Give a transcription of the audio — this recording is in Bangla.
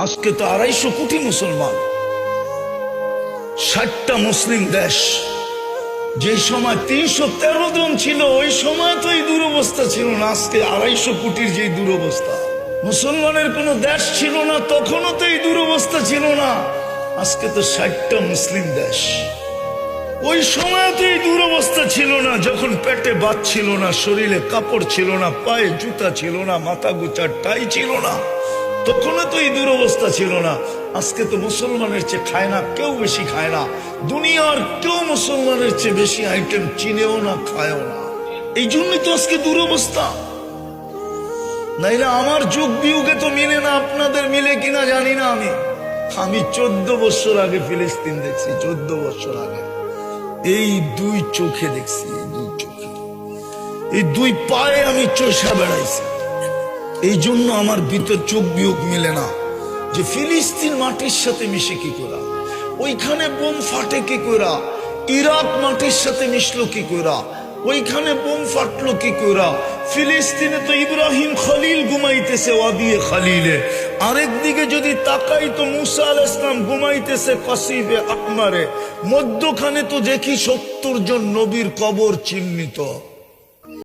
আজকে তো 250 কোটি মুসলমান, 60টা মুসলিম দেশ। যে সময় 313 জন ছিল ওই সময় তো এই দুরবস্থা ছিল না। আজকে 250 কোটির যে দুরবস্থা, মুসলমানের কোন দেশ ছিল না তখনও তো এই দুরবস্থা ছিল না। আজকে তো 60টা মুসলিম দেশ। ওই সময় তো এই দুরবস্থা ছিল না, যখন পেটে ভাত ছিল না, শরীরে কাপড় ছিল না, পায়ে জুতা ছিল না, মাথা গোচার টাই ছিল না, তখনও তো এই দুরবস্থা ছিল না। আজকে তো মুসলমানের চেয়ে খায় না কেউ, বেশি খায় না। দুনিয়ার কেউ মুসলমানের চেয়ে বেশি আইটেম চিনেও না, খায়ও না। এই জন্যই তো আজকে দুরবস্থা। নাইলে আমার যুগ বিয়োগে তো মিলে না। আপনাদের মিলে কিনা জানি না। আমি 14 বছর আগে ফিলিস্তিন দেখছি, 14 বছর আগে। এই দুই চোখে দেখছি, এই দুই চোখে, এই দুই পায়ে আমি চষা বেড়াইছি। এই জন্য আমার ভিতর চোখ বিয়োগ মিলে না যে ফিলিস্তিন মাটির সাথে মিশে কি করা, ওইখানে বোম ফাটে কি করা, ইরাক মাটির সাথে মিশলো কি করা, ওইখানে বোম ফাটলো কি করা। ফিলিস্তিনে তো ইব্রাহিম খলিল ঘুমাইতেছে ওয়াদিয়ে খলিলে, আরেকদিকে যদি তাকাই তো মুসা আলাইহিস সালাম ঘুমাইতেছে কসিবে আকমারে। মধ্যখানে তো দেখি 70 জন নবীর কবর চিহ্নিত।